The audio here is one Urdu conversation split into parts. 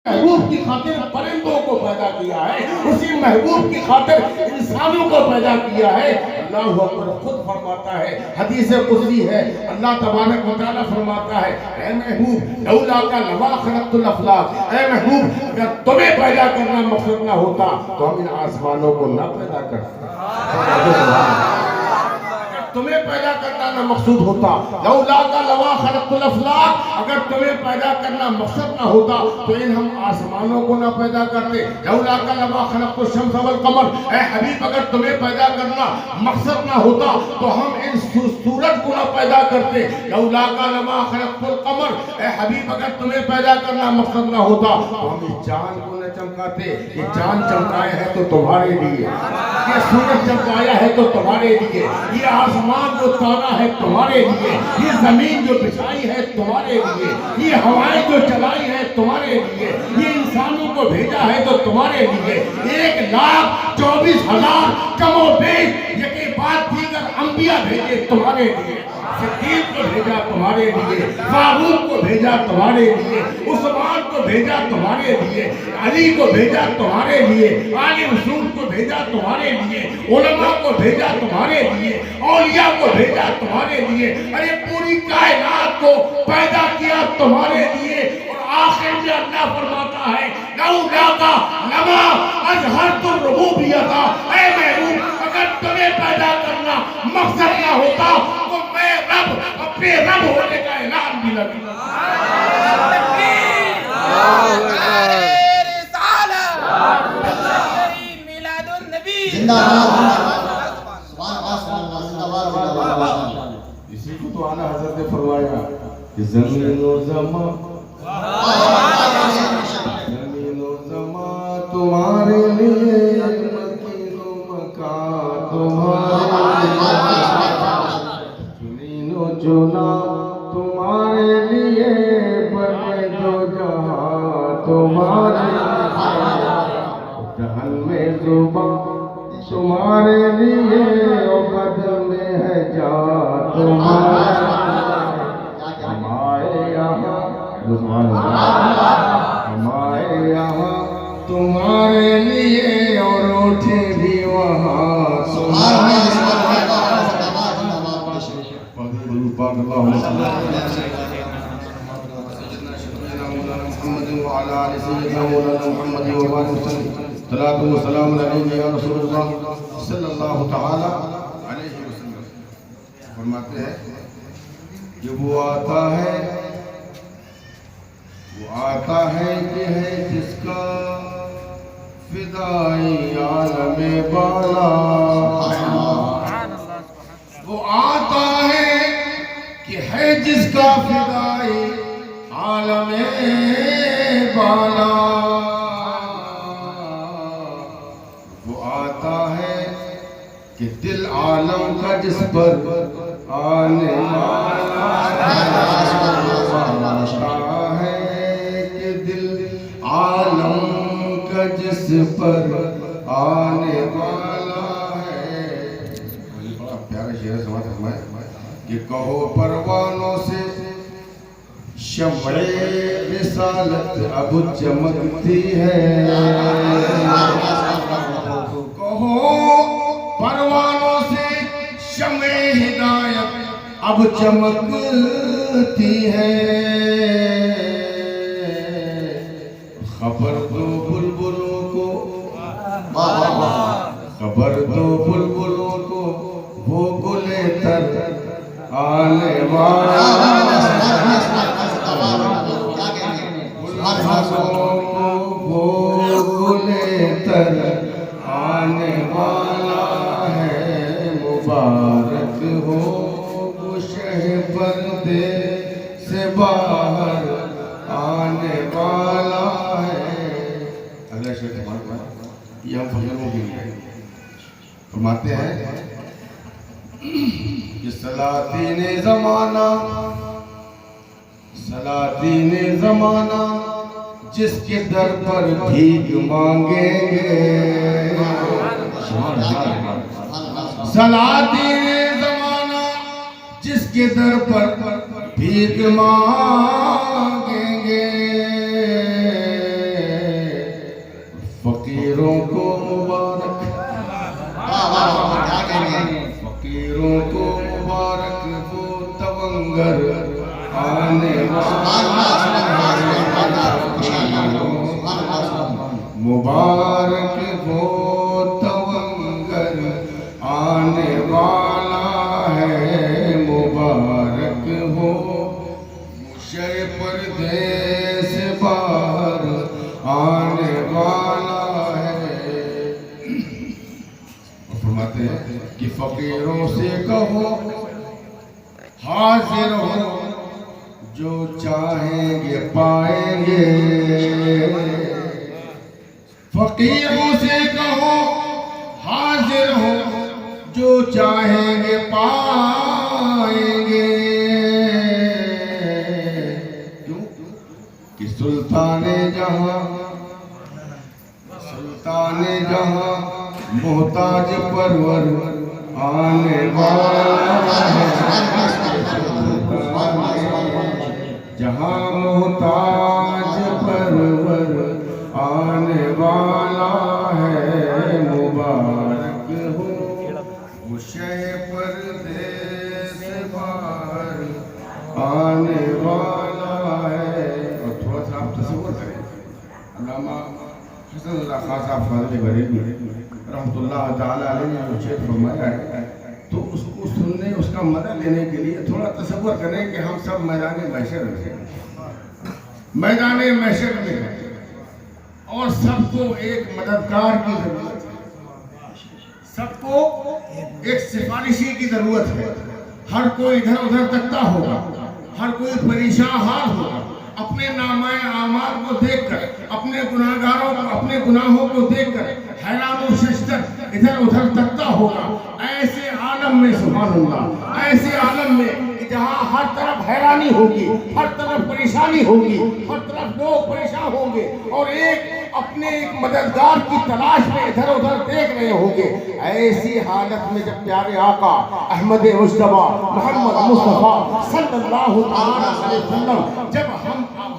محبوب کی خاطر پرندوں کو پیدا کیا ہے، اسی محبوب کی خاطر انسانوں کو پیدا کیا ہے۔ اللہ اکبر خود فرماتا ہے، حدیث قدسی ہے، اللہ تبارک و تعالیٰ فرماتا ہے، اے محبوب لولا کا لما خلقت الافلاق، اے محبوب اگر تمہیں پیدا کرنا مقصد نہ ہوتا تو ہم ان آسمانوں کو نہ پیدا کرتے۔ تمہیں پیدا کرنا نہ مقصود ہوتا، لولا کا لما خلقت الافلاق، اگر تمہیں پیدا کرنا مقصد نہ ہوتا تو ان ہم آسمانوں کو نہ پیدا کرتے۔ لولا کا لما خلقت الشمس والقمر، اے حبیب اگر تمہیں پیدا کرنا مقصد نہ ہوتا تو ہم ان سورج کو نہ پیدا کرتے۔ لولا کا لما خلقت القمر، اے حبیب اگر تمہیں پیدا کرنا مقصد نہ ہوتا تو ہم اس چاند کو نہ چمکاتے۔ یہ چاند چمکایا ہے تو تمہارے لیے، یہ سورج چمکایا ہے تو تمہارے لیے، یہ آسمان جو تانا ہے تمہارے لیے، یہ زمین جو بچھائی ہے تمہارے لیے، یہ ہوائیں جو چلائی ہے تمہارے لیے، یہ انسانوں کو بھیجا ہے تو تمہارے لیے۔ 1,24,000 کم و بیش یکی بعد دیگر انبیاء بھیجے تمہارے لیے۔ صدیق کو بھیجا تمہارے لیے، فاروق کو بھیجا تمہارے لیے، عثمان کو بھیجا تمہارے لیے، علی کو بھیجا تمہارے لیے، آل رسول کو بھیجا تمہارے لیے، علماء کو بھیجا تمہارے لیے، اولیاء کو بھیجا تمہارے لیے۔ ارے پوری کائنات کو پیدا کیا تمہارے لیے، اور آخر میں اللہ فرماتا ہے لولا کا لما اظہرت الربوبیۃ، اے محبوب اگر تمہیں پیدا کرنا مقصد نہ ہوتا تو میں رب اپنے رب ہونے کا اعلان بھی نہ کرتا۔ اسی کو تو اعلیٰ حضرت نے فرمایا کہ زمین و زمان تمہارے لیے، مکین و مکان تمہارے لیے، زمین و جنا تمہارے لیے، بنے دو جہاں تمہارے لیے، دہن میں زبان تمہارے لیے، اور بدن میں ہے جان تمہارے لیے۔ ہمارے یہاں ہمارے یہاں تمہارے لیے، اور اٹھے بھی وہاں تمہارے لیے۔ پاک اللہم صلی محمد وعلى آل سيدنا مولانا محمد وبارك وسلم، صلاة وسلام علیہ یا رسول اللہ صلی اللہ تعالی علیہ وسلم۔ فرماتے ہیں کہ وہ آتا ہے کہ ہے جس کا فدائی عالم بالا، وہ آتا ہے کہ ہے جس کا فدائی عالم بالا، وہ آتا ہے کہ دل عالم کا جس پر آنے والا ہے، کہ دل عالم کا جس پر آنے والا ہے۔ بڑا پیارا شعر ہے، سماعت فرمائے کہ کہو پروانوں سے شمع رسالت اب چمکتی ہے، کہو پروانوں سے شمع ہدایت اب چمکتی ہے، خبر دو بلبلوں کو، خبر دو بلبلوں کو وہ گلے تر آنے والا، وہ گلے تر آنے والا ہے، مبارک ہو وہ شہ پردے سے باہر آنے والا ہے۔ اگلا شعر یہ ہم فجروں کے لیے فرماتے ہیں کہ سلاطین زمانہ، سلاطین زمانہ جس کے در پر بھیک مانگیں گے، سلاطین زمانہ جس کے در پر بھیک مانگیں گے، فقیروں کو مبارک، فقیروں کو مبارک وہ تونگر آنے مبارک وہ تونگر آنے والا ہے، مبارک ہو شے پردیس بار آنے والا ہے۔ فرماتے ہیں کہ فقیروں سے کہو حاضر ہو، جو چاہیں گے پائیں گے، فقیروں سے کہو حاضر ہو، جو چاہیں گے پائیں گے، کیوں کہ سلطان جہاں محتاج پرور آنے والا ہے، جہاں محتاج پرور آنے والا ہے، مبارک ہو وہ شے پردیس بار آنے والا ہے۔ اور تھوڑا سا آپ تصور کریں، علامہ حسن اللہ خان صاحب فاضل بریلوی رحمۃ اللہ تعالیٰ علیہ نے جو شعر فرمایا ہے، تو اس کو سننے، اس کا مدد لینے کے لیے تھوڑا تصور کریں کہ ہم سب میدان محشر میں ہیں، میدان محشر میں ہیں، اور سب کو ایک مددگار کی ضرورت ہے، سب کو ایک سفارشی کی ضرورت ہے، ہر کوئی ادھر ادھر تکتا ہوگا، ہر کوئی پریشان حال ہوگا، اپنے نامہ اعمال کو دیکھ کر، اپنے گناہوں کو دیکھ کر حیران و ششدر ادھر ادھر تکتا ہوگا۔ ایسے عالم میں سبحان اللہ، ایسے عالم میں کہ جہاں ہر طرف حیرانی ہوگی، ہر طرف پریشانی ہوگی، ہر طرف لوگ پریشان ہوں گے، اور اپنے ایک مددگار کی تلاش میں ادھر ادھر دیکھ رہے ہوں گے، ایسی حالت میں جب پیارے آقا احمد مجتبیٰ محمد مصطفیٰ صلی اللہ علیہ وسلم جب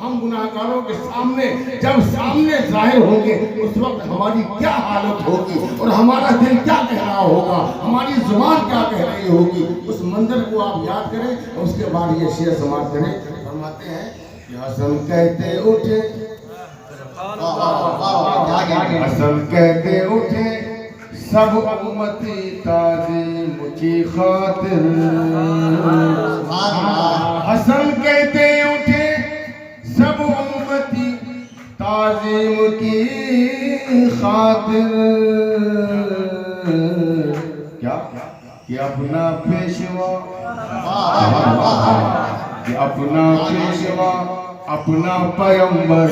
ہم گناہگاروں کے سامنے ظاہر ہوں گے، اس وقت ہماری کیا حالت ہوگی، اور ہمارا دل کیا کہہ رہا ہوگا، ہماری زبان کیا کہہ رہی ہوگی، اس منظر کو آپ یاد کریں، اور اس کے بعد یہ شعر سماعت کریں۔ فرماتے ہیں کہ حسن کہتے اٹھے، حسن کہتے اٹھے سب امتی تعظیم کی خاطر، حسن کہتے اٹھے سب امتی تعظیم کی خاطر، کیا کہ اپنا پیشوا، کہ اپنا پیشوا اپنا پیمبر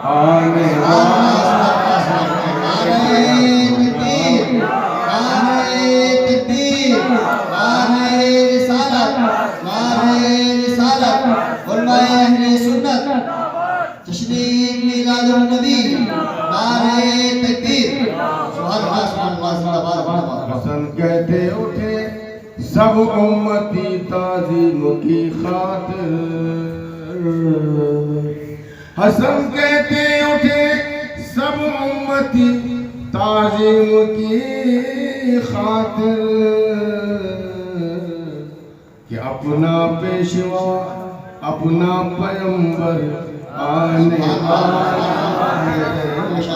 آنے والا تشریف میلاد النبی، نعرہ تکبیر، حسن کہتے اٹھے سب امتی تعظیم کی خاطر، حسن کہتے اٹھے سب امتی تعظیم کی خاطر، کہ اپنا پیشوا اپنا پیمبر آنے والا ہے،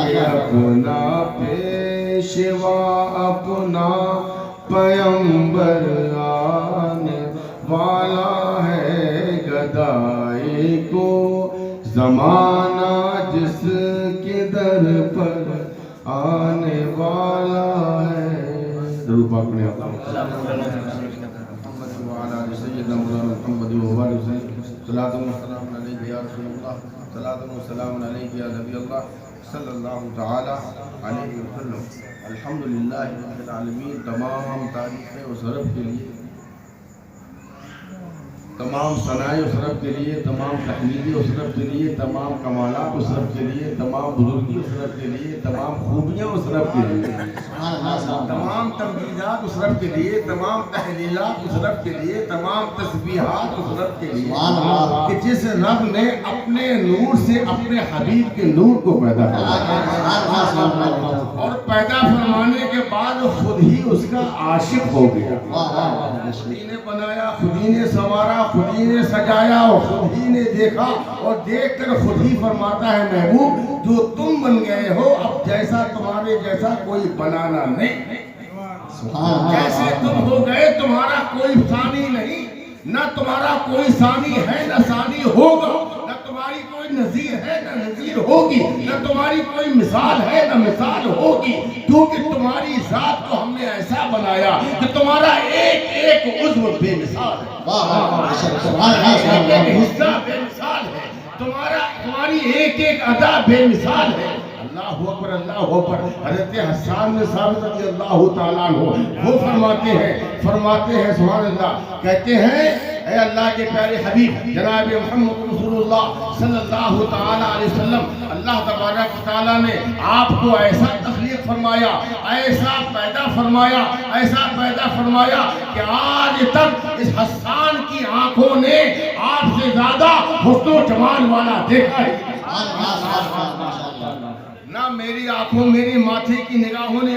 کہ اپنا پیشوا اپنا پیمبر آنے والا ہے، گدائی کو زمانہ جس کے در پر آنے والا ہے۔ ضرور پاک نے صلاۃ و سلام علیک یا رسول اللہ، صلاۃ و سلام علیک یا نبی اللہ صلی اللہ تعالی علیہ وسلم۔ الحمدللہ رب العالمین، تمام تعریفیں و ضرب کے لیے تمام ثنائے اس رب کے لیے، تمام تحمیدیں اس رب کے لیے، تمام کمالات اس رب کے لیے، تمام بزرگی اس رب کے لیے، تمام خوبیاں اس رب کے لیے، تمام تمجیدات اس رب کے لیے، تمام تحلیلات اس رب کے لیے، تمام تسبیحات اس رب کے لیے کہ جس رب نے اپنے نور سے اپنے حبیب کے نور کو پیدا فرمایا اور پیدا فرمانے کے بعد خود ہی اس کا عاشق ہو گیا۔ خود ہی نے بنایا، خود ہی نے سنوارا، خود ہی نے سجایا اور خود ہی نے دیکھا اور دیکھ کر خود ہی فرماتا ہے محبوب جو تم بن گئے ہو اب جیسا تمہارے جیسا کوئی بنانا نہیں، جیسے تم ہو گئے تمہارا کوئی ثانی نہیں، نہ تمہارا کوئی ثانی ہے نہ ثانی ہوگا، نہ تمہاری کوئی نظیر ہے نہ نظیر ہوگی، نہ تمہاری کوئی مثال ہے نہ مثال ہوگی، کیونکہ تمہاری ذات کو ہم نے ایسا بنایا کہ تمہارا ایک ایک عضو بے مثال ہے، ایک ایک حصہ بے مثال ہے، تمہاری ایک ایک ادا بے مثال ہے۔ اللہ اکبر، اللہ اکبر۔ حضرت حسان بن ثابت رضی اللہ تعالیٰ عنہ وہ فرماتے ہیں سبحان اللہ، کہتے ہیں اے اللہ کے پیارے حبیب جناب محمد رسول اللہ صلی اللہ تعالیٰ علیہ وسلم، اللہ تبارک و تعالیٰ نے آپ کو ایسا تخلیق فرمایا، ایسا پیدا فرمایا کہ آج تک اس حسان کی آنکھوں نے آپ سے زیادہ حسن و جمال والا دیکھا ہے۔ نہ میری آنکھوں، میری ماتھے کی نگاہوں نے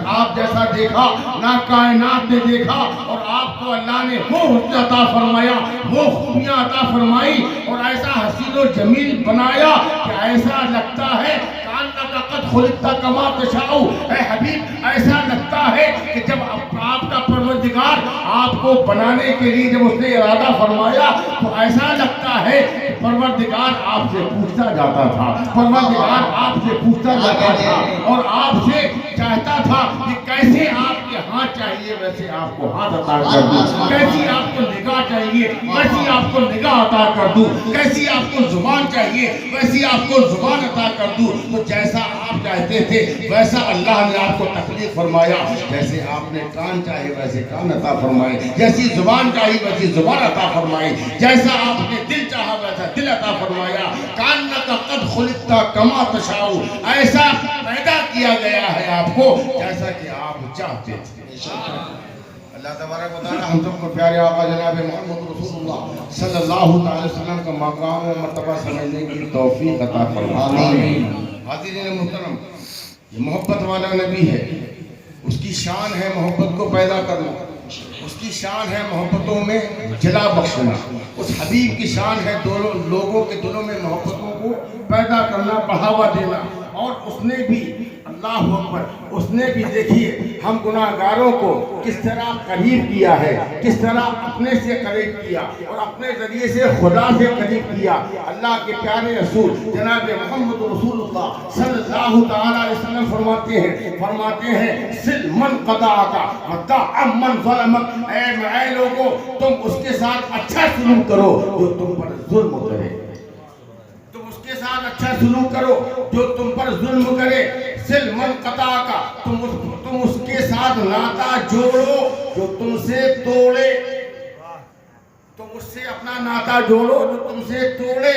آپ جیسا دیکھا، نہ کائنات نے دیکھا، اور آپ کو اللہ نے وہ حسن عطا فرمایا، وہ خوبیاں عطا فرمائی اور ایسا حسین و جمیل بنایا کہ ایسا لگتا ہے کانہ قد خلقت کما تشاء، اے حبیب ایسا لگتا ہے کہ جب آپ کا پروردگار آپ کو بنانے کے لیے جب اس نے ارادہ فرمایا تو ایسا لگتا ہے پروردگار آپ سے پوچھتا جاتا تھا، پروردگار آپ سے پوچھتا جاتا تھا اور آپ سے چاہتا تھا کہ کیسے آپ کے ہاتھ چاہیے ویسے آپ کو ہاتھ عطا کر دوں، کیسی آپ کو نگاہ چاہیے ویسی آپ کو نگاہ عطا کر دوں، کیسی آپ کو زبان چاہیے ویسی آپ کو زبان عطا کر دوں۔ تو جیسا آپ چاہتے تھے ویسا اللہ نے آپ کو تخلیق فرمایا، جیسے آپ نے کان چاہے ویسے کان عطا فرمائے، جیسی زبان چاہی ویسی زبان عطا فرمائی، جیسا آپ نے دل چاہا ویسا دل عطا فرمایا۔ کانہ قد خلقت کما تشاء، ایسا پیدا کیا گیا ہے آپ کو جیسا کہ آپ چاہتے تھے۔ اللہ تبارک و تعالی ہم سب کو پیارے آقا جناب محمد رسول اللہ صلی اللہ علیہ وسلم کا مقام و مرتبہ سمجھنے کی توفیق عطا فرمائے۔ حاضرین محترم، یہ محبت والا نبی ہے، اس کی شان ہے محبت کو پیدا کرنا، اس کی شان ہے محبتوں میں جلا بخشنا، اس حبیب کی شان ہے لوگوں کے دلوں میں محبتوں کو پیدا کرنا، بڑھاوا دینا۔ اور اس نے بھی اللہ اکبر، اس نے بھی دیکھیے ہم گناہگاروں کو کس طرح قریب کیا ہے، کس طرح اپنے سے قریب کیا اور اپنے ذریعے سے خدا سے قریب کیا۔ اللہ کے پیارے رسول جناب محمد رسول اللہ صلی اللہ تعالیٰ علیہ وسلم فرماتے ہیں سل من قطعک ودع من ظلمک، اے لوگو تم اس کے ساتھ اچھا سلوک کرو جو تم پر ظلم کرے، تم اس کے ساتھ اچھا سلوک کرو جو تم پر ظلم کرے۔ سل من قطعک، تم اس کے ساتھ ناتا جوڑو جو تم سے توڑے، تم اس سے اپنا ناتا جوڑو جو تم سے توڑے۔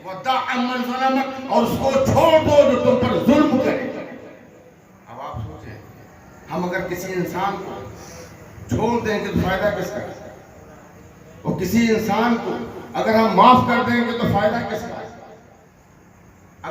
ودع من ظلمک، اور اس کو چھوڑ دو جو تم پر ظلم کرے۔ اب آپ سوچیں ہم اگر کسی انسان کو چھوڑ دیں گے تو فائدہ کس کا ہے؟ اور کسی انسان کو اگر ہم معاف کر دیں گے تو فائدہ کس کا ہے؟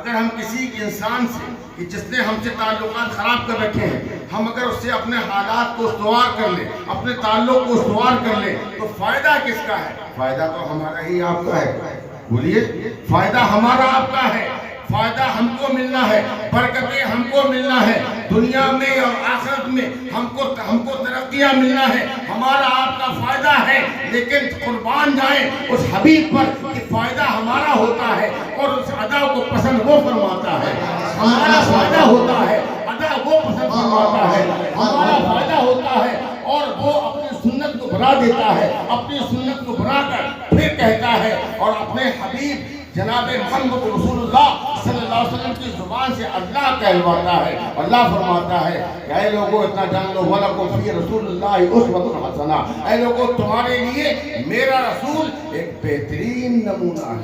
اگر ہم کسی انسان سے کہ جس نے ہم سے تعلقات خراب کر رکھے ہیں، ہم اگر اس سے اپنے حالات کو استوار کر لیں، اپنے تعلق کو استوار کر لیں تو فائدہ کس کا ہے؟ فائدہ تو ہمارا ہی آپ کا ہے، بولیے، فائدہ ہمارا آپ کا ہے، فائدہ ہم کو ملنا ہے، برکتیں ہم کو ملنا ہے، دنیا میں اور آخرت میں ہم کو ترقیاں ملنا ہے، ہمارا آپ کا فائدہ ہے۔ لیکن قربان جائیں اس حبیب پر کہ فائدہ ہمارا ہوتا ہے اور اس ادا کو پسند وہ فرماتا ہے، ہمارا فائدہ ہوتا ہے، ادا وہ پسند فرماتا ہے، ہمارا فائدہ ہوتا ہے اور وہ اپنی سنت کو بنا دیتا ہے، اپنی سنت کو بنا کر پھر کہتا ہے اور اپنے حبیب جناب محمد رسول اللہ صلی اللہ علیہ وسلم کی زبان زبان سے اللہ کہلواتا ہے. اللہ فرماتا ہے کہ اے لوگوں اتنا جان لو وَلَكُمْ فِي رَسُولِ اللَّهِ أُسْوَةٌ حَسَنَةٌ. اے لوگوں تمہارے لیے میرا رسول ایک بہترین نمونہ ہے.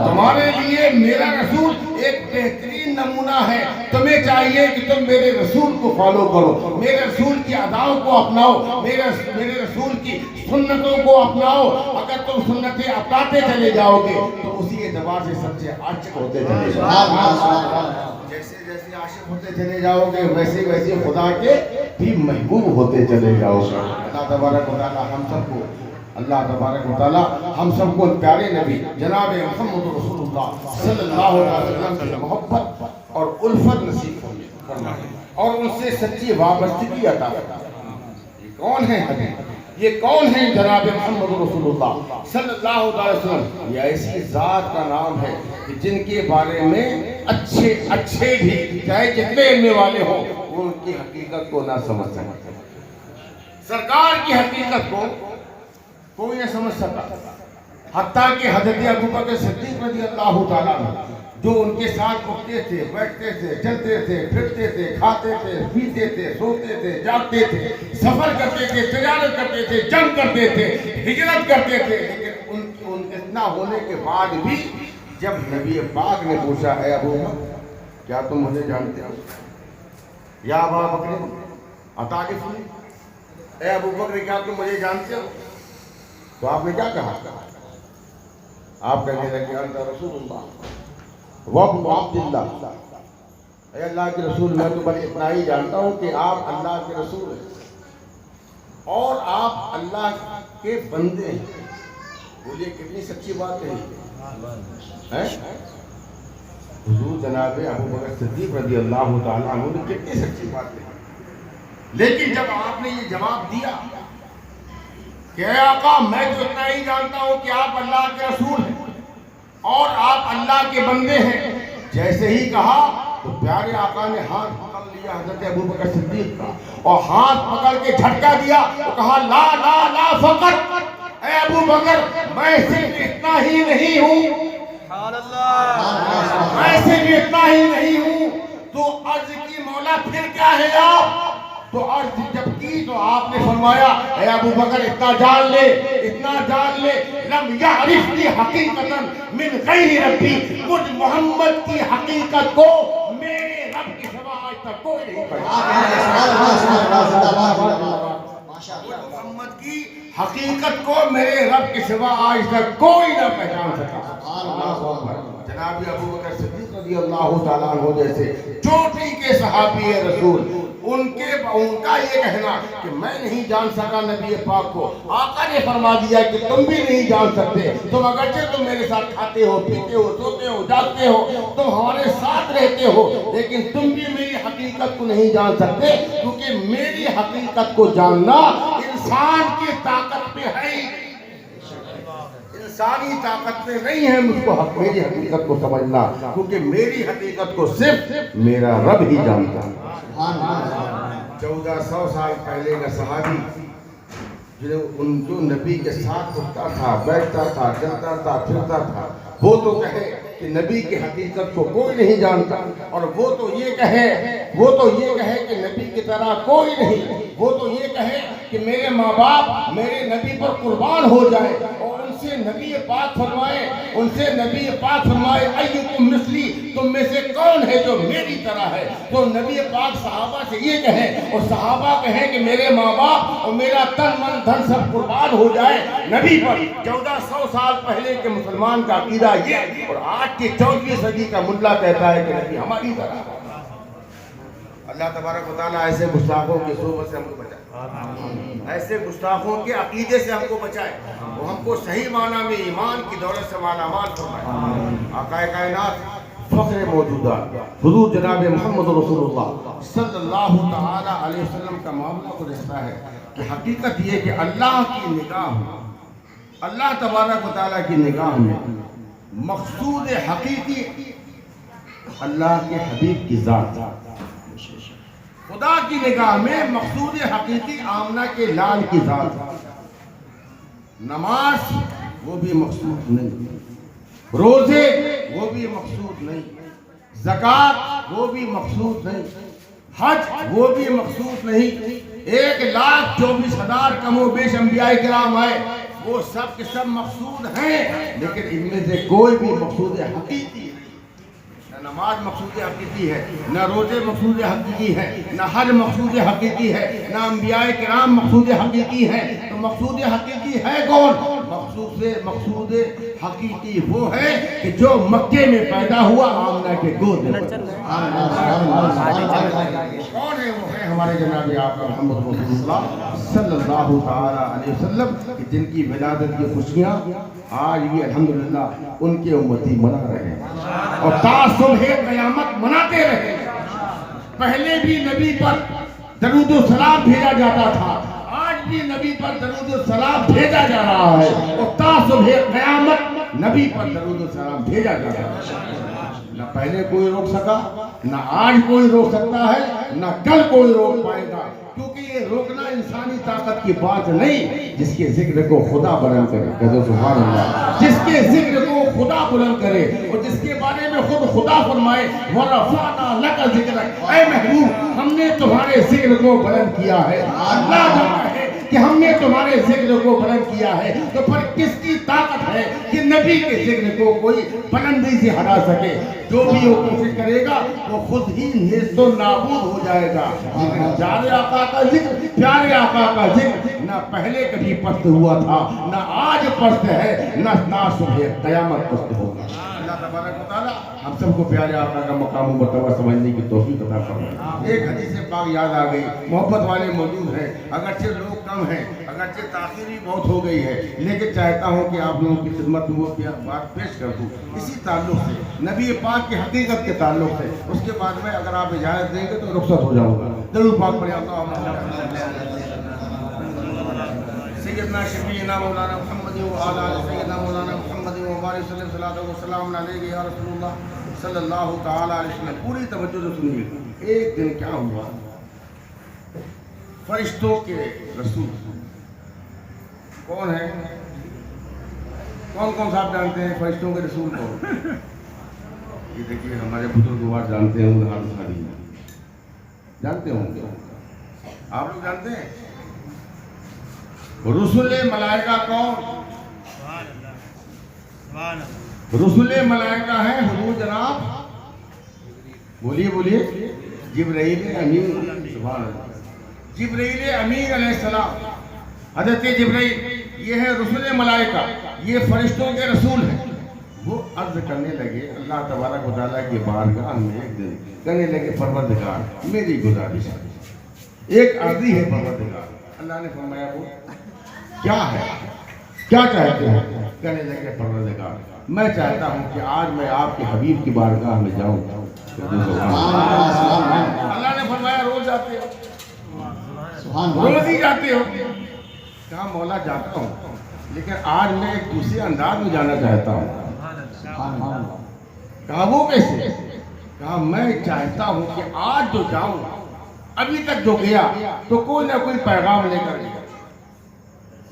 تمہارے لیے میرا رسول ایک بہترین نمونہ ہے. تمہیں چاہیے کہ تم میرے رسول کو فالو کرو, میرے رسول کی اداؤں کو اپناؤ, میرے رسول کی سنتوں کو اپناؤ. اگر تم سنتیں اپناتے چلے جاؤ گے تو اسی اعتبار سے سچے عاشق ہوتے چلے جاؤ گے. جیسے جیسے عاشق ہوتے چلے جاؤ گے ویسے ویسے خدا کے بھی محبوب ہوتے چلے جاؤ گے. اللہ تبارک و تعالی ہم سب کو اللہ تبارک و تعالی ہم سب کو پیارے نبی جناب محمد رسول اللہ صلی اللہ علیہ وسلم کی محبت اور الفت نصیب فرمائے اور ان سے سچی وابستگی عطا فرمائے. یہ کون ہے حبیب؟ یہ کون ہے جناب محمد رسول اللہ صلی اللہ علیہ وسلم؟ یہ ایسی ذات کا نام ہے کہ جن کے بارے میں اچھے بھی چاہے جتنے علم والے ہوں وہ ان کی حقیقت کو نہ سمجھ سکتے. سرکار کی حقیقت کو کوئی نہ سمجھ سکتا, حتیٰ کہ حضرت ابوبکر صدیق رضی اللہ تعالیٰ جو ان کے ساتھ اٹھتے تھے, بیٹھتے تھے, چلتے تھے, پھرتے تھے, کھاتے تھے, پیتے تھے, سوتے تھے, جاگتے تھے, سفر کرتے تھے, تجارت کرتے تھے, جنگ کرتے تھے, ہجرت کرتے تھے, لیکن ان اتنا ہونے کے بعد بھی جب نبی پاک نے پوچھا اے ابو بکر کیا تم مجھے جانتے ہو؟ یا ابا بکر اتعرفنی, اے ابو بکر کیا تم مجھے جانتے ہو؟ تو آپ نے کیا کہا؟ آپ کہنے لگے انت رسول اللہ وابن عبداللہ, اے اللہ کے رسول میں تو بس اتنا ہی جانتا ہوں کہ آپ اللہ کے رسول ہیں اور آپ اللہ کے بندے ہیں. بولیے کتنی سچی بات ہے. حضور جناب ابوبکر صدیق رضی اللہ تعالیٰ عنہ نے کتنی سچی بات ہے. لیکن جب آپ نے یہ جواب دیا کہ اے آقا میں تو اتنا ہی جانتا ہوں کہ آپ اللہ کے رسول ہیں اور آپ اللہ کے بندے ہیں, جیسے ہی کہا تو پیارے آقا نے ہاتھ پکڑ لیا حضرت ابوبکر صدیق کا اور ہاتھ پکڑ کے جھٹکا دیا اور کہا لا لا لا فقط, اے ابوبکر میں صرف اتنا ہی نہیں ہوں, میں صرف اتنا ہی نہیں ہوں. تو عرض کی مولا پھر کیا ہے آپ؟ تو عرض جب کی تو آپ نے فرمایا اے ابوبکر اتنا جان لے لم یعرفنی حقیقتا من غیر ربی, مجھ محمد کی حقیقت کو میرے رب کی سوا آج تک کوئی نہیں محمد کی حقیقت کو میرے رب کے سوا آج تک کوئی نہ پہچان سکا. جناب ابوبکر صدیق رضی اللہ تعالیٰ عنہ جیسے چوٹی کے صحابی رسول ان کا یہ کہنا کہ میں نہیں جان سکا نبی پاک کو, آقا نے فرما دیا کہ تم بھی نہیں جان سکتے. تم اگرچہ تم میرے ساتھ کھاتے ہو, پیتے ہو, سوتے ہو, جاگتے ہو, تم ہمارے ساتھ رہتے ہو, لیکن تم بھی میری حقیقت کو نہیں جان سکتے, کیونکہ میری حقیقت کو جاننا انسان کی طاقت میں ہے, انسانی طاقت میں نہیں ہے مجھ کو میری حقیقت کو سمجھنا, کیونکہ میری حقیقت کو صرف میرا رب ہی جانتا ہے. 1400 سال پہلے کا صحابی جو نبی کے ساتھ اٹھتا تھا, بیٹھتا تھا, چلتا تھا, پھرتا تھا, وہ تو کہے کہ نبی کی حقیقت کو کوئی نہیں جانتا, اور وہ تو یہ کہے کہ نبی کی طرح کوئی نہیں, وہ تو یہ کہے کہ میرے ماں باپ میرے نبی پر قربان ہو جائے, اور ان سے نبی پاک فرمائے ایکم مثلی, تم میں سے کون ہے جو میری طرح ہے. تو نبی پاک صحابہ سے یہ کہیں اور صحابہ کہیں کہ میرے ماں باپ اور میرا تن من دھن سب قربان ہو جائے نبی پر. 1400 سال پہلے کے مسلمان کا عقیدہ یہ, اور آج کی 14ویں صدی کا ملا کہتا ہے کہ نبی ہماری طرح ہے. اللہ تبارک و تعالیٰ ایسے گستاخوں کی صحبت سے ہم کو بچائے, ایسے گستاخوں کے عقیدے سے ہم کو بچائے, وہ ہم کو صحیح معنی میں ایمان کی دولت سے مالا مال فرمائے. آقا کائنات فخر موجودات حضور جناب محمد رسول اللہ صلی اللہ تعالی علیہ وسلم کا معاملہ کو رہتا ہے کہ حقیقت یہ کہ اللہ کی نگاہ, اللہ تبارک و تعالیٰ کی نگاہ میں مقصود حقیقی اللہ کے حبیب کی ذات, خدا کی نگاہ میں مقصود حقیقی آمنہ کے لال کی ذات. نماز وہ بھی مقصود نہیں, روزے وہ بھی مقصود نہیں, زکات وہ بھی مقصود نہیں، حج وہ بھی مقصود نہیں، 1,24,000 کم و بیش انبیاء کرام آئے، وہ سب کے سب مقصود ہیں، لیکن ان میں سے کوئی بھی مقصود حقیقی ہے، نہ نماز مقصود حقیقی ہے، نہ روزے مقصود حقیقی ہے، نہ حج مقصود حقیقی ہے، نہ انبیاء کرام مقصود حقیقی ہے۔ تو مقصود حقیقی ہے کون؟ مقصود حقیقی وہ ہے کہ جو مکے میں پیدا ہوا آمنہ کے گود میں۔ کون ہے وہ؟ ہے ہمارے جناب آقا محمد رسول اللہ صلی اللہ تعالی علیہ وسلم، کہ جن کی ولادت کی خوشیاں آج بھی الحمدللہ ان کے امتی منا رہے ہیں اور تا صبح قیامت مناتے رہے۔ پہلے بھی نبی پر درود و سلام بھیجا جاتا تھا، آج بھی نبی پر درود و سلام بھیجا جا رہا ہے اور تا صبح قیامت نبی پر درود و سلام بھیجا جا رہا ہے۔ نہ پہلے کوئی روک سکا، نہ آج کوئی روک سکتا ہے، نہ کل کوئی روک پائے گا، کیونکہ یہ روکنا انسانی طاقت کی بات نہیں۔ جس کے ذکر کو خدا بلند کرے، کہو سبحان اللہ، جس کے ذکر کو خدا بلند کرے اور جس کے بارے میں خود خدا فرمائے وَرَفَعْنَا لَكَ ذِكْرَكَ، اے محبوب ہم نے تمہارے ذکر کو بلند کیا ہے۔ اللہ جانتا ہے کہ ہم نے تمہارے ذکر کو بلند کیا ہے، تو پھر کس کی طاقت ہے کہ نبی کے ذکر کو کوئی بلندی سے ہٹا سکے؟ جو بھی وہ کوشش کرے گا وہ خود ہی نیست و نابود ہو جائے گا۔ پیارے آقا کا ذکر، پیارے آقا کا ذکر نہ پہلے کبھی پست ہوا تھا، نہ آج پست ہے، نہ صبح قیامت پست ہوگا۔ اللہ تبارک و تعالی ہم سب کو پیارے آقا کا مقام و مرتبہ سمجھنے کی توفیق عطا فرمائے۔ ایک حدیث پاک یاد آ گئی، محبت والے موجود ہیں، اگرچہ لوگ کم ہیں، اگرچہ تاخیر بھی بہت ہو گئی ہے، لیکن چاہتا ہوں کہ آپ لوگوں کی خدمت میں وہ بات پیش کر دوں اسی تعلق سے، نبی پاک کی حقیقت کے تعلق سے۔ اس کے بعد میں اگر آپ اجازت دیں گے تو رخصت ہو جاؤں گا۔ ضرور پاک پڑھیں سیدنا شفیعنا مولانا محمد وعلی آل سیدنا مولانا محمد وبارک صلی اللہ علیہ وسلم علیہ یا رسول اللہ صلی اللہ تعالی علیہ وسلم۔ پوری توجہ سے سنیے۔ ایک دن کیا ہوا، فرشتوں کے رسول کون ہیں؟ کون کون صاحب جانتے ہیں فرشتوں کے رسول کو؟ یہ دیکھیے ہمارے بزرگوار جانتے ہیں، جانتے ہوں گے، آپ لوگ جانتے ہیں؟ رسول ملائکہ کون؟ رسول ملائکہ ہیں حضور جناب، بولیے بولیے، جبرائیل امین، سبحان اللہ، جبرائیل امین علیہ السلام، حضرت جبرائیل یہ ہے رسول ملائکہ، یہ فرشتوں کے رسول ہیں۔ وہ عرض کرنے لگے اللہ تبارک و تعالیٰ کی بارگاہ میں، ایک دن کہنے لگے پروردگار میری گزارش ہے، ایک عرضی ہے پروردگار۔ اللہ نے فرمایا وہ کیا ہے، کیا چاہتے ہیں؟ کہنے لگے پروردگار میں چاہتا ہوں کہ آج میں آپ کے حبیب کی بارگاہ میں جاؤں۔ اللہ نے فرمایا روز جاتے ہو، روز ہی جاتے ہو؟ کہا مولا جاتا ہوں، لیکن آج میں ایک دوسرے انداز میں جانا چاہتا ہوں۔ کہا وہ کیسے؟ کہا میں چاہتا ہوں کہ آج جو جاؤں، ابھی تک جو گیا تو کوئی نہ کوئی پیغام لے کر گیا۔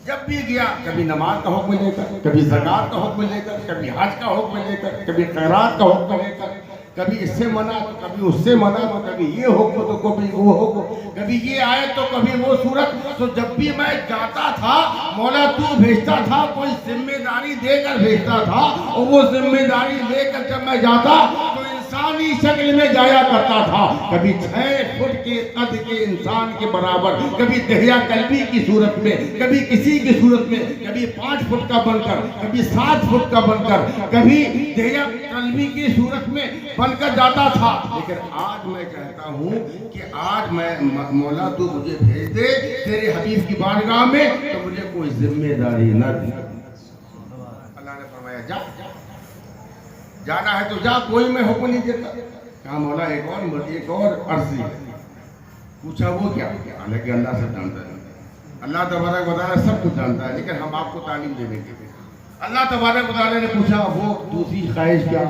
جب بھی گیا کبھی نماز کا حکم لے کر، کبھی زکات کا حکم لے کر، کبھی حج کا حکم لے کر، کبھی خیرات کا حکم لے کر، کبھی اس سے منع تو کبھی اس سے منع، تو کبھی یہ حکم تو کبھی وہ حکم، کبھی یہ آئے تو کبھی وہ صورت۔ تو جب بھی میں جاتا تھا مولا تو بھیجتا تھا، کوئی ذمہ داری دے کر بھیجتا تھا، اور وہ ذمہ داری لے کر جب میں جاتا تو انسانی شکل میں جایا کرتا تھا، کبھی 6 فٹ کے قد کے انسان کے برابر، کبھی دہیا قلبی کی صورت میں، کبھی کسی کی صورت میں، کبھی 5 فٹ کا بن کر، کبھی 7 فٹ کا بن کر، کبھی دہیا قلبی کی صورت میں بن کر جاتا تھا۔ لیکن آج میں کہتا ہوں کہ آج میں مولا تو مجھے بھیج دے تیرے حبیب کی بارگاہ میں، تو مجھے کوئی ذمہ داری نہ دی۔ اللہ نے فرمایا جا، جانا ہے تو جا، کوئی میں حکم نہیں دیتا۔ کہا مولا ایک اور عرضی ہے۔ پوچھا وہ کیا؟ حالانکہ اللہ سب جانتا ہے، اللہ تبارک و تعالیٰ سب کچھ جانتا ہے، لیکن ہم آپ کو تعلیم دے دیں گے۔ اللہ تبارک و تعالیٰ نے پوچھا وہ دوسری خواہش کیا؟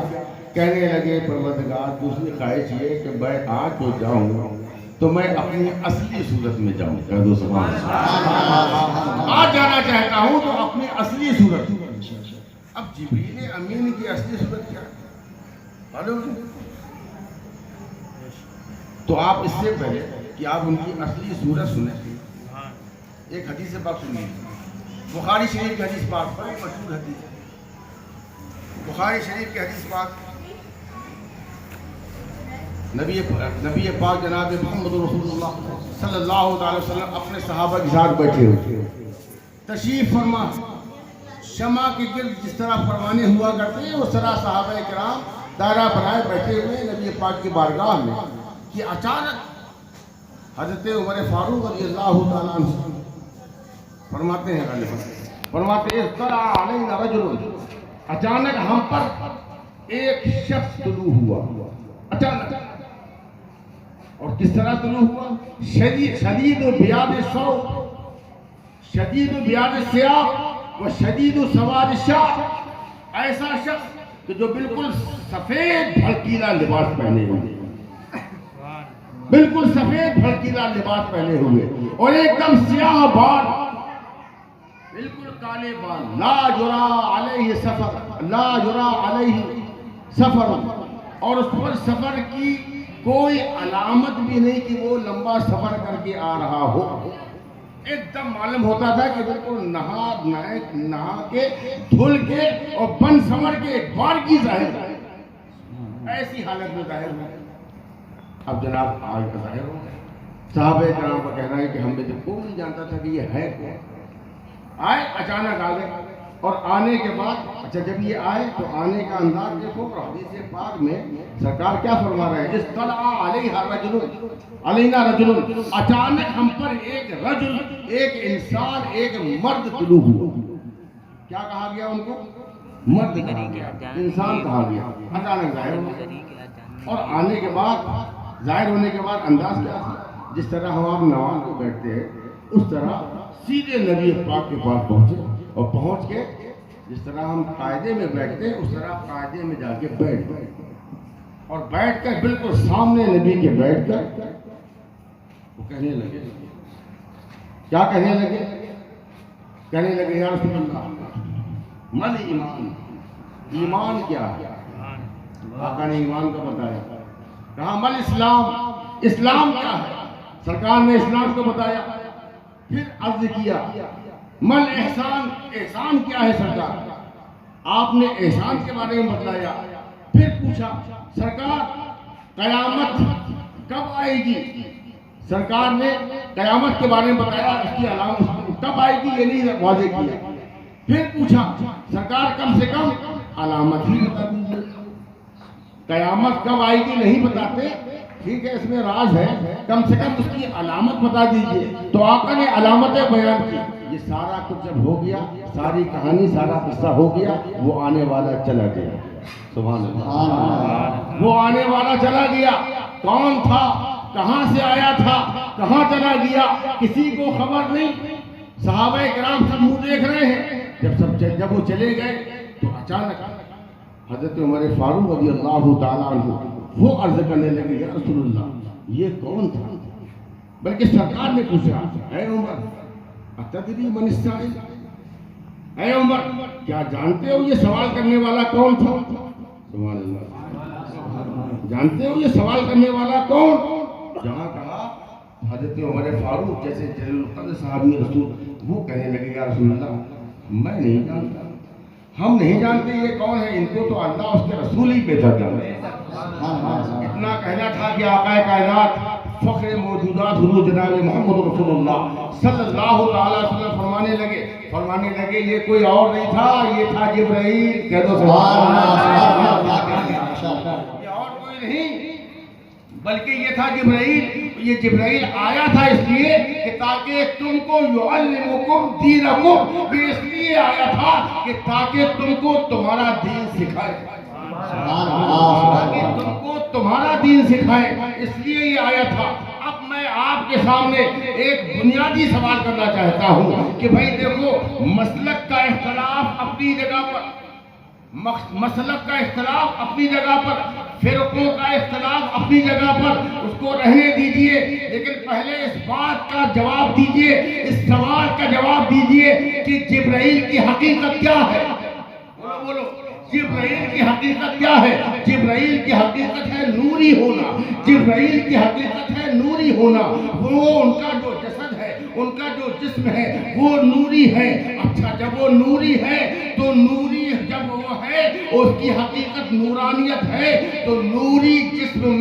کہنے لگے پروردگار دوسری خواہش یہ کہ میں آج جو جاؤں تو میں اپنی اصلی صورت میں جاؤں۔ کہہ دو سبحان اللہ، آج جانا چاہتا ہوں تو اپنی اصلی صورت۔ اب جبریل امین کی اصلی صورت کیا ہے معلوم ہے؟ تو آپ اس سے پہلے کہ آپ ان کی اصلی صورت سنیں ایک حدیث پاک سنیے، بخاری شریف کی حدیث پاک، بڑی مشہور حدیث ہے بخاری شریف کی حدیث پاک۔ نبی پاک جناب محمد رسول اللہ صلی اللہ تعالی وسلم اپنے صحابہ کے ساتھ بیٹھے ہوئے، تشریف فرما، شمع کے گرد جس طرح پروانے ہوا کرتے ہیں اس طرح صحابہ کرام دائرہ بنائے بیٹھے ہوئے نبی پاک کی بارگاہ میں کہ اچانک حضرت عمر فاروق رضی اللہ تعالیٰ عنہ فرماتے ہیں فرماتے ہیں طلع علینا رجل، اچانک ہم پر ایک شخص طلوع ہوا، اچانک، اور کس طرح طلوع ہوا؟ شدید بیاض الثوب، شدید بیاض الثیاب و شدید سواد الشعر، ایسا شخص کہ جو بالکل سفید بھڑکیلا لباس پہنے ہوئے، بالکل سفید بھڑکیلا لباس پہنے ہوئے اور ایک دم سیاہ بال، بالکل کالے بال، لا یرا علیہ سفر، لا یرا علیہ سفر، اور اس پر سفر کی کوئی علامت بھی نہیں کہ وہ لمبا سفر کر کے آ رہا ہو، ایک دم معلوم ہوتا تھا کہ بالکل نہا کے دھل کے اور بن سمر کے ایک بار کی ظاہر ہے، ایسی حالت میں ظاہر ہے۔ اب جناب آج کا ظاہر ہو گیا، صحابہ کرام کا کہنا ہے کہ ہم میں سے کوئی نہیں جانتا تھا کہ یہ ہے کون، آئے اچانک آ گئے، اور آنے کے بعد اچھا جب یہ آئے تو آنے کا انداز دیکھو، حدیث پاک میں سرکار کیا فرما رہے ہیں؟ اطلع علیہ رجل، علینا رجل، اچانک ہم پر ایک رجل، ایک انسان، ایک مرد طلوع ہوا۔ کیا کہا گیا ان کو؟ مرد کہا گیا، انسان کہا گیا، اچانک ظاہر ہوا۔ اور آنے کے بعد، ظاہر ہونے کے بعد انداز کیا تھا؟ جس طرح ہم آپ نماز کو بیٹھتے ہیں اس طرح سیدھے نبی پاک کے پاس پہنچے، اور پہنچ کے جس طرح ہم قاعدے میں بیٹھتے ہیں اس طرح قاعدے میں جا کے بیٹھ گئے، اور بیٹھ کر بالکل سامنے نبی کے بیٹھ کر وہ کہنے لگے، کیا کہنے لگے؟ کہنے لگے یا رسول اللہ مل ایمان، ایمان کیا ہے؟ آقا نے ایمان کا بتایا، کہا مل اسلام، اسلام کیا ہے؟ سرکار نے اسلام کو بتایا، پھر عرض کیا مل احسان، احسان کیا ہے سرکار؟ آپ نے احسان کے بارے میں بتلایا، پھر پوچھا سرکار قیامت کب آئے گی؟ سرکار نے قیامت کے بارے میں بتایا، اس کی علامت کب آئے گی یہ نہیں واضح کیا، پھر پوچھا سرکار کم سے کم علامت ہی بتا دیجیے، قیامت کب آئے گی نہیں بتاتے، ٹھیک ہے اس میں راز ہے، کم سے کم اس کی علامت بتا دیجئے۔ تو آقا نے علامتیں بیان کی، یہ سارا کچھ جب ہو گیا، ساری کہانی، سارا قصہ ہو گیا، وہ آنے والا چلا گیا، سبحان اللہ، وہ آنے والا چلا گیا، کون تھا، کہاں سے آیا تھا، کہاں چلا گیا، کسی کو خبر نہیں، صحابہ کرام سب منہ دیکھ رہے ہیں، جب وہ چلے گئے تو اچانک حضرت عمر فاروق رضی اللہ تعالیٰ عنہ وہ عرض کرنے لگے یا رسول اللہ یہ کون تھا؟ بلکہ سرکار نے پوچھا اے عمر اتدری من السائل، اے عمر کیا جانتے ہو یہ سوال کرنے والا کون تھا؟ سبحان اللہ، جانتے ہو یہ سوال کرنے والا کون؟ جہاں کہا حضرت عمر فاروق جیسے جلیل القدر صحابی رسول، وہ کہنے لگے یا رسول اللہ میں نہیں جانتا، ہم نہیں جانتے یہ کون ہے، ان کو تو اللہ اس کے رسول ہی بہتر جانتے ہیں۔ اتنا کہنا تھا کہ آقا کائنات فخر موجودات حضور جناب محمد رسول اللہ صلی اللہ تعالی وسلم فرمانے لگے یہ کوئی اور نہیں تھا، یہ تھا جبرائیل، کہہ دو سبحان اللہ، یہ اور کوئی نہیں بلکہ یہ تھا جبرائیل۔ یہ جبرائیل آیا تھا اس لیے کہ تاکہ تم کو یعلمکم دینکم، یہ اس لیے آیا تھا کہ تاکہ تم کو تمہارا دین سکھائے، تاکہ تم کو تمہارا دین سکھائے، اس لیے یہ آیا تھا۔ اب میں آپ کے سامنے ایک بنیادی سوال کرنا چاہتا ہوں کہ بھائی دیکھو، مسلک کا اختلاف اپنی جگہ پر، مسلک کا اختلاف اپنی جگہ پر، فرقوں کا اختلاف اپنی جگہ پر، اس کو رہنے دیجئے، لیکن پہلے اس بات کا جواب دیجئے، اس سوال کا جواب دیجئے کہ جبرائیل کی حقیقت کیا ہے؟ بولو بولو، جبرائیل جبرائیل کی حقیقت کیا ہے؟ جبرائیل کی حقیقت ہے نوری ہونا، جبرائیل کی حقیقت ہے نوری ہونا، وہ ان کا جو جسد ہے، ان کا جو جسم ہے وہ نوری ہے۔ اچھا جب وہ نوری ہے تو نوری جب وہ ہے اس کی حقیقت نورانیت ہے، تو نوری جسم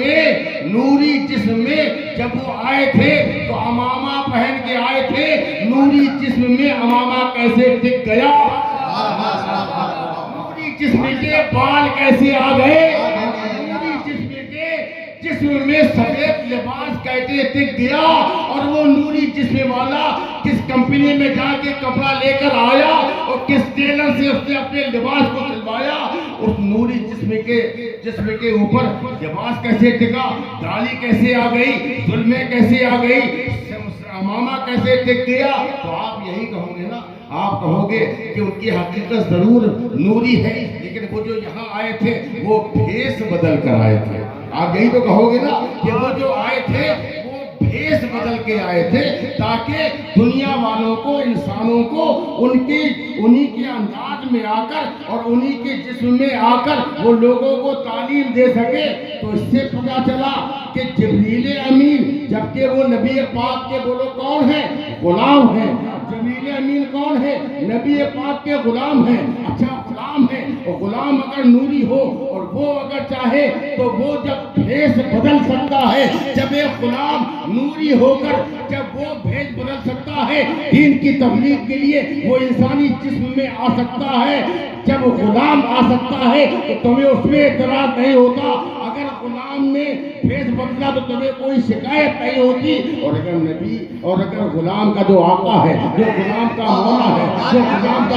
میں جب وہ آئے تھے تو امامہ پہن کے آئے تھے، نوری جسم میں امامہ کیسے ٹک گیا؟ نوری جسم کے بال کیسے آ گئے؟ نوری جسم میں سفید لباس کیسے ٹک گیا؟ اور وہ نوری جسم والا کس کمپنی میں جا کے کپڑا لے کر آیا اور کس ٹیلر سے اس نے اپنے لباس کو سلوایا؟ اس نوری جسم کے اوپر لباس کیسے ٹکا؟ ڈالی کیسے آ گئی؟ ظلمیں کیسے آ گئی؟ امامہ کیسے ٹک گیا؟ تو آپ یہی کہو گے نا، آپ کہو گے کہ ان کی حقیقت ضرور نوری ہے، لیکن وہ جو یہاں آئے تھے وہ بھیس بدل کر آئے تھے۔ آپ یہی تو کہو گے نا کہ وہ جو آئے تھے وہ بھیس بدل کے آئے تھے، تاکہ دنیا والوں کو، انسانوں کو انہی کے انداز میں آ کر اور انہی کے جسم میں آ کر وہ لوگوں کو تعلیم دے سکے۔ تو اس سے پتہ چلا کہ جبریل امین جبکہ وہ نبی پاک کے بولو کون ہیں؟ غلام ہیں۔ جبریل امین کون ہے؟ نبی پاک کے غلام ہیں۔ اچھا غلام ہے، اور غلام اگر نوری ہو اور وہ اگر چاہے تو وہ جب بھیس بدل سکتا ہے، جب ایک غلام نوری ہو کر جب وہ بھیس بدل سکتا ہے دین کی تبلیغ کے لیے، وہ انسانی جسم میں آ سکتا ہے، جب غلام آ سکتا ہے تو تمہیں اس میں اعتراض نہیں ہوتا۔ اگر غلام نے بھیس بدلا تو تمہیں کوئی شکایت نہیں ہوتی، اور اگر نبی اور اگر غلام کا جو آقا ہے، جو غلام کا مولا ہے، جو غلام کا